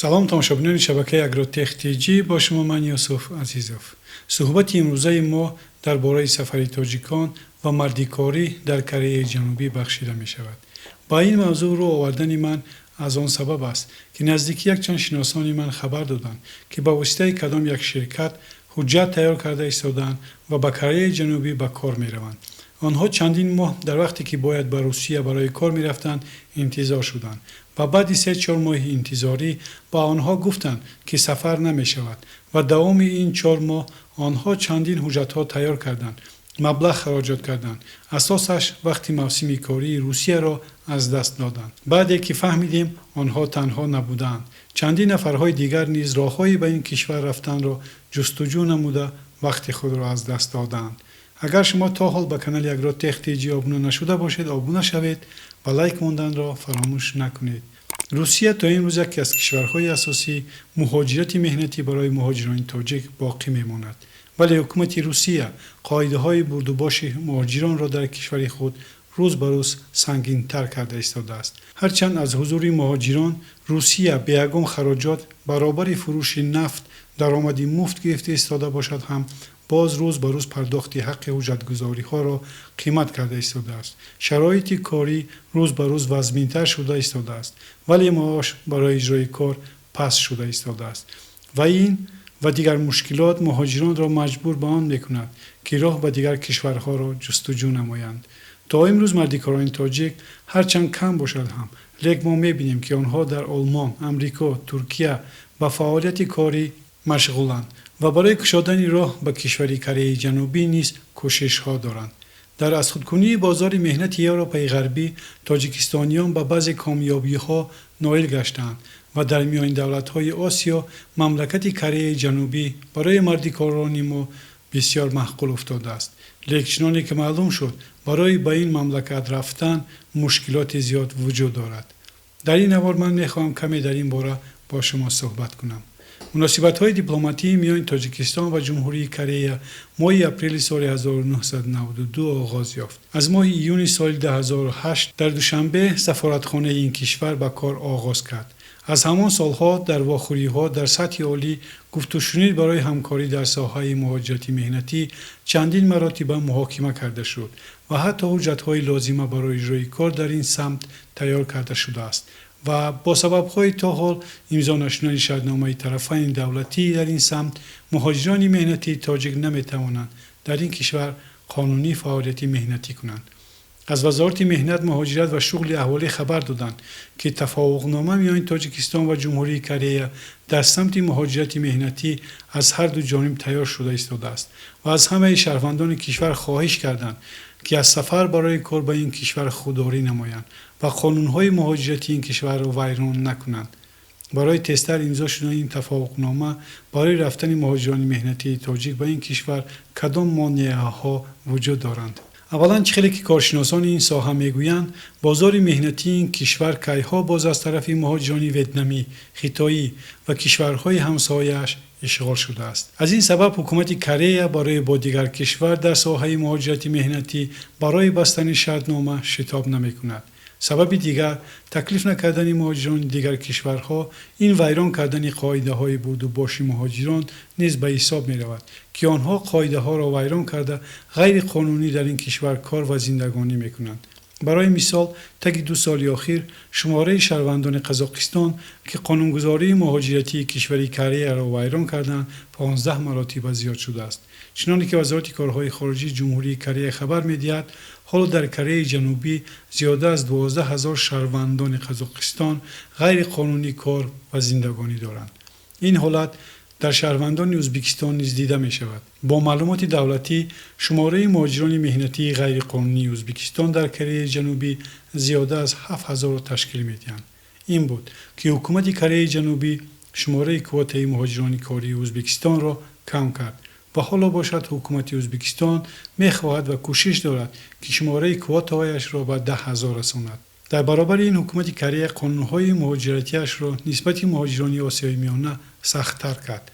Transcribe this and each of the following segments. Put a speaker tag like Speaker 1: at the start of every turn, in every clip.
Speaker 1: салом тамошобинони шабакаи агротех тиҷи бо шумо ман Юсуф Азизов. Суҳбати имрӯзаи мо дар бораи сафари тоҷикон ва мардикорӣ дар Кореяи Ҷанубӣ бахшида мешавад. ба ин мавзӯъ рӯ овардани ман аз он сабаб аст, ки наздики якчанд шиносони ман хабар доданд, ки ба воситаи кадом як ширкат ҳуҷҷат тайёр карда истодаанд ва ба Кореяи Ҷанубӣ ба кор мераванд. онҳо чандин моҳ дар вақте ки бояд ба Русия барои кор мерафтанд интизор шуданд ва баъди 3-4 моҳи интизорӣ ба онҳо гуфтанд ки сафар намешавад ва давоми ин 4 моҳ онҳо чандин ҳуҷҷатҳо тайёр карданд, маблағ хароҷот карданд, асосаш вақти мавсими кории Русияро аз даст доданд. баъде ки фаҳмидем онҳо танҳо набуданд, чандин нафарҳои дигар низ роҳҳои ба ин кишвар рафтанро ҷустуҷӯ намуда вақти худро аз даст доданд. агар шумо то ҳол ба канали Агротех TG обуна нашуда бошед, обуна шавед ва лайк монданро фаромӯш накунед. русия то имрӯз яке аз кишварҳои асосии муҳоҷирати меҳнатӣ барои муҳоҷирони тоҷик боқӣ мемонад, вале ҳукумати Русия қоидаҳои бурдубоши муҳоҷиронро дар кишвари худ рӯз ба рӯз сангинтар карда истодааст. ҳарчанд аз ҳузури муҳоҷирон Русия бе ягон хароҷот баробари фурӯши нафт даромади муфт гирифта истода бошад ҳам, боз рӯз ба рӯз пардохти ҳаққи ҳуҷҷатгузориҳоро қимат карда истодааст. шароити корӣ рӯз ба рӯз вазминтар шуда истодааст, вале маош барои иҷрои кор паст шуда истодааст ва ин ва дигар мушкилот муҳоҷиронро маҷбур ба он мекунад, ки роҳ ба дигар кишварҳоро ҷустуҷӯ намоянд. то имрӯз мардикорони тоҷик ҳарчанд кам бошад ҳам, лек мо мебинем, ки онҳо дар Олмон, Амрико, Туркия ба фаъолияти корӣ машғуланд ва барои кушодани роҳ ба кишвари Кореяи Ҷанубӣ низ кӯшишҳо доранд. дар азхудкунии бозори меҳнати Европаи ғарбӣ тоҷикистониён ба баъзе камёбиҳо ноил гаштаанд ва дар миёни давлатҳои Осиё мамлакати Кореяи Ҷанубӣ барои мардикорони мо бисёр маҳқул уфтодааст. лек чуноне ки маълум шуд, барои ба ин мамлакат рафтан мушкилоти зиёд вуҷуд дорад. дар ин ҳавол ман мехоҳам каме дар ин бора бо шумо суҳбат кунам. муносибатҳои дипломатии миёни Тоҷикистон ва Ҷумҳурии Корея моҳи апрели соли 1992 оғоз ёфт. аз моҳи июни соли 2008 дар Душанбе сафоратхонаи ин кишвар ба кор оғоз кард. аз ҳамон солҳо дар вохӯриҳо дар сатҳи олӣ гуфтушунид барои ҳамкорӣ дар соҳаи муҳоҷирати меҳнатӣ чандин маротиба муҳокима карда шуд ва ҳатто ҳуҷҷатҳои лозима барои иҷрои кор дар ин самт тайёр карда шудааст ва бо сабабҳои то ҳол имзо нашудани шартномаи тарафайни давлатӣ дар ин самт муҳоҷирони меҳнатии тоҷик наметавонанд дар ин кишвар қонунӣ фаъолияти меҳнатӣ кунанд. аз вазорати меҳнат, муҳоҷират ва шуғли аҳволӣ хабар доданд, ки тафовуқнома миёни Тоҷикистон ва Ҷумҳурии Корея дар самти муҳоҷирати меҳнатӣ аз ҳарду ҷониб тайёр шуда истодааст ва аз ҳамаи шаҳрвандони кишвар хоҳиш карданд, ки аз сафар барои кор ба ин кишвар худдорӣ намоянд ва қонунҳои муҳоҷирати ин кишварро вайрон накунанд. барои тезтар имзо шудани ин тафовуқнома барои рафтани муҳоҷирони меҳнатии тоҷик ба ин кишвар кадом монеаҳо вуҷуд доранд? аввалан чӣ хеле ки коршиносони ин соҳа мегӯянд, бозори меҳнатии ин кишвар кайҳо боз аз тарафи муҳоҷирони ветнамӣ, хитоӣ ва кишварҳои ҳамсояаш ишғол шудааст. аз ин сабаб ҳукумати Корея барои бо дигар кишвар дар соҳаи муҳоҷирати меҳнатӣ барои бастани шартнома шитоб намекунад. сабаби дигар, таклиф накардани муҳоҷирони дигар кишварҳо ин вайрон кардани қоидаҳои бурдубоши муҳоҷирон низ ба ҳисоб меравад, ки онҳо қоидаҳоро вайрон карда ғайриқонунӣ дар ин кишвар кор ва зиндагонӣ мекунанд. барои мисол, таги 2 соли охир шумораи шаҳрвандони Қазоқистон, ки қонунгузории муҳоҷиратии кишвари Кореяро вайрон карданд, 15 маротиба зиёд шудааст. чуноне ки вазорати корҳои хориҷии Ҷумҳурии Корея хабар медиҳад, ҳоло дар Кореяи Ҷанубӣ зиёда аз 12 000 шаҳрвандони Қазоқистон ғайриқонунӣ кор ва зиндагонӣ доранд. ин ҳолат дар шаҳрвандони Ӯзбекистон низ дида мешавад. бо маълумоти давлатӣ, шумораи муҳоҷирони меҳнатии ғайриқонунии Ӯзбекистон дар Кореяи Ҷанубӣ зиёда аз 7000-ро ташкил медиҳанд. ин буд, ки ҳукумати Кореяи Ҷанубӣ шумораи квотаи муҳоҷирони кории Ӯзбекистонро кам кард ва ҳоло бошад ҳукумати Ӯзбекистон мехоҳад ва кӯшиш дорад, ки шумораи квотаҳояшро ба 10,000 расонад. дар баробари ин ҳукумати Корея қонунҳои муҳоҷиратиашро нисбати муҳоҷирони Осиёи Миёна сахттар кард.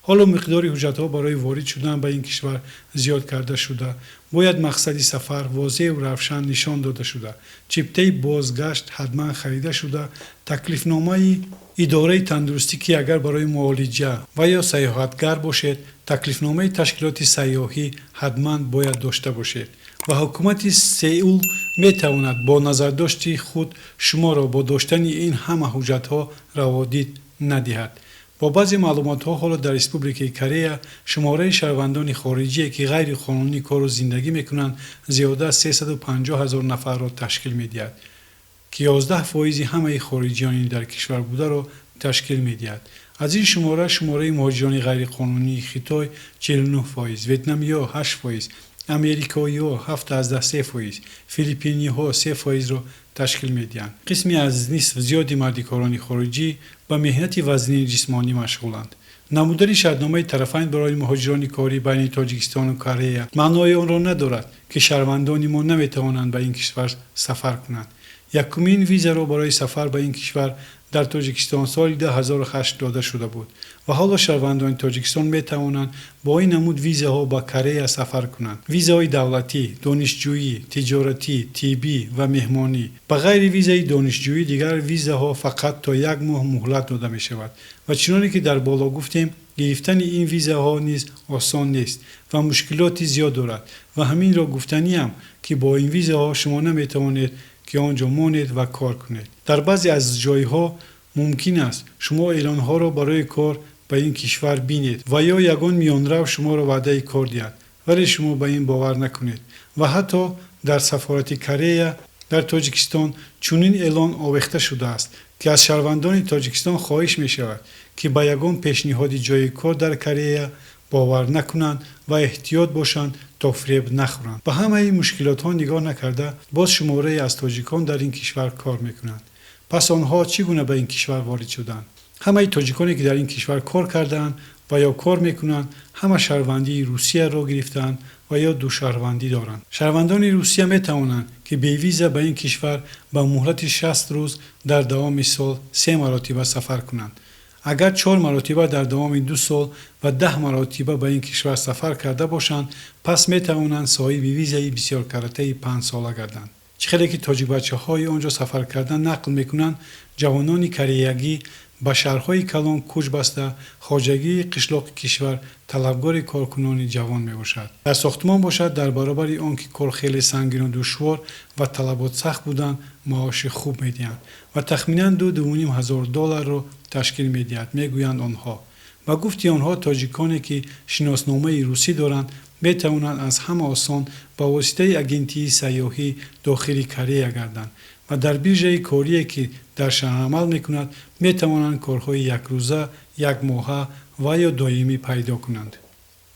Speaker 1: ҳоло миқдори ҳуҷҷатҳо барои ворид шудан ба ин кишвар зиёд карда шуда, бояд мақсади сафар возеҳу равшан нишон дода шуда, чиптаи бозгашт ҳатман харида шуда, таклифномаи اداره تندرستی که اگر برای معالجه و یا سیاحتگر باشید تکلیفنامه تشکیلات سیاحی حتما باید داشته باشید و حکومت سئول میتواند با نظرداشت خود شما را با داشتن این همه حجت ها روادید ندهد. با بعضی معلومات ها حالا در ریسپوبلیک کره شماره شهروندان خارجی که غیر قانونی کار و زندگی میکنند زیاده از 350,000 نفر را تشکیل میدهد که 11% همه خارجیانی در کشور بوده را تشکیل میدهد. از این شماره مهاجران غیر قانونی خطای 49%، ویتنامیا 8%، امریکایی‌ها 7 از 10%، فیلیپینی‌ها 3% را تشکیل می‌دهند. قسمی از نصف زیادی مردکاران خارجی با مهنت وزنی جسمانی مشغولند. نمودار شرطنامه طرفین برای مهاجران کاری بین تاجیکستان و کره معنای آن را ندارد که شهروندان ما نمی‌توانند به این کشور سفر کنند. یکمین ویزا را برای سفر به این کشور در تاجیکستان سال 2008 داده شده بود و حالا شهروندان تاجیکستان می توانند با این نمود ویزاها با کره سفر کنند. ویزای دولتی، دانشجویی، تجارتی، طبی و مهمانی. به غیر ویزای دانشجویی دیگر ویزاها فقط تا 1 ماه مهلت داده می شود و چنانکه که در بالا گفتیم گرفتن این ویزاها نیز آسان نیست و مشکلاتی زیاد دارد و همین را گفتنیم که با این ویزاها شما نمی توانید که آنجا مانید و کار کنید. در بعضی از جایها ممکن است شما اعلانها را برای کار به این کشور بینید و یا یگان میانرو شما را وعده کار دهد ولی شما به این باور نکنید و حتی در سفارت کره در تاجیکستان چنین اعلان آویخته شده است که از شهروندان تاجیکستان خواهش می شود که به یگان پیشنهاد جای کار در کره باور نکنند و احتیاط باشند تا فریب نخورند. به همه این مشکلات ها نگاه نکرده باز شماره از تاجیکان در این کشور کار میکنند. پس آنها چگونه به این کشور وارد شدند؟ همه تاجیکانی که در این کشور کار کردند و یا کار میکنند همه شهروندی روسیه را گرفتند و یا دو شهروندی دارند. شهروندان روسیه می توانند که به ویزا به این کشور با مهلت 60 روز در دوام سال 3 مرتبه سفر کنند. اگر 4 مرتبه در دوام 2 سال و 10 مرتبه به این کشور سفر کرده باشند پس می توانند صاحب ویزای بسیار کرته 5 ساله گردند. چخیلی که تاجیک بچه‌های آنجا سفر کردن نقل میکنند جوانان کره‌یگی به شهرهای کلان کوچ بسته خواجگی قشلاق کشور طلبکار کارکنان جوان میباشد. در ساختمان باشد در برابر آنکه کار خیلی سنگین و دشوار و طلبات سخت بودند معاش خوب میدهند و تخمینا $2,500 را تشکیل میدهد میگویند آنها. و گفتی آنها تاجیکانی که شناسنامه روسی دارند می توانند از همه آسان با واسطه اگنتی سیاحی داخل کره گردند و در بیرژه کاری که در شهر عمل میکند می توانند کارهای 1 روزه، 1 ماهه و یا دائمی پیدا کنند.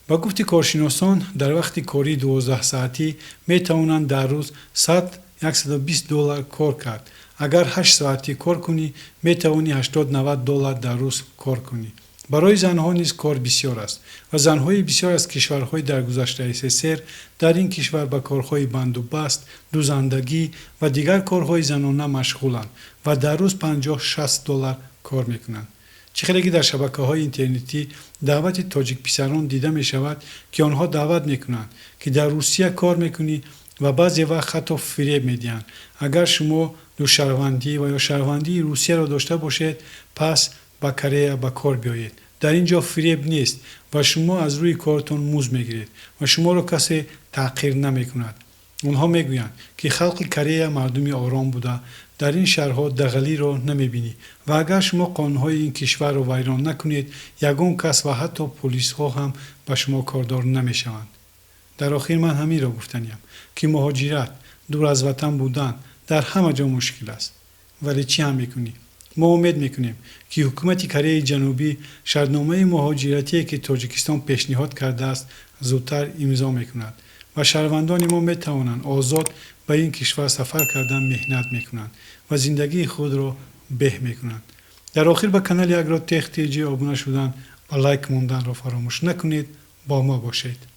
Speaker 1: با گفتی کارشناسان در وقت کاری 12 ساعتی می توانند در روز $120 کار کرد. اگر 8 ساعتی کار کنی می توانی $80-90 در روز کار کنی. برای زنها نیز کار بسیار است و زنهای بسیار از کشورهای در گذشته SSR در این کشور به کارهای بندوبست، دوزندگی و دیگر کارهای زنانه مشغولند و در روز $50-60 کار میکنند. چخیلی که در شبکه‌های اینترنتی دعوت تاجیک پسران دیده می شود که آنها دعوت میکنند که در روسیه کار میکنی و بعضی وقت حتی فریب میدهند. اگر شما دو شهروندی و یا شهروندی روسیه را داشته باشید پس با کره با کار بیایید. در اینجا فریب نیست و شما از روی کارتون موز میگیرید و شما را کسی تحقیر نمی کند. آنها میگویند که خلق کره مردمی آرام بوده در این شهرها دغلی را نمی بینی و اگر شما قانونهای این کشور را ویران نکنید یگان کس و حتی پلیس ها هم به شما کاردار نمی شوند. در آخر من همین را گفتنیم که مهاجرت دور از وطن بودن در همه جا مشکل است. ولی چی هم میکنی؟ ما امید میکنیم که حکومت کره جنوبی شرطنامه مهاجرتی که تاجیکستان پیشنهاد کرده است زودتر امضا میکند و شهروندان ما میتوانند آزاد به این کشور سفر کردن مهنت میکنند و زندگی خود را به میکنند. در آخر به کانال اگرو تخ TG ابونه شدن و لایک موندن را فراموش نکنید. با ما باشید.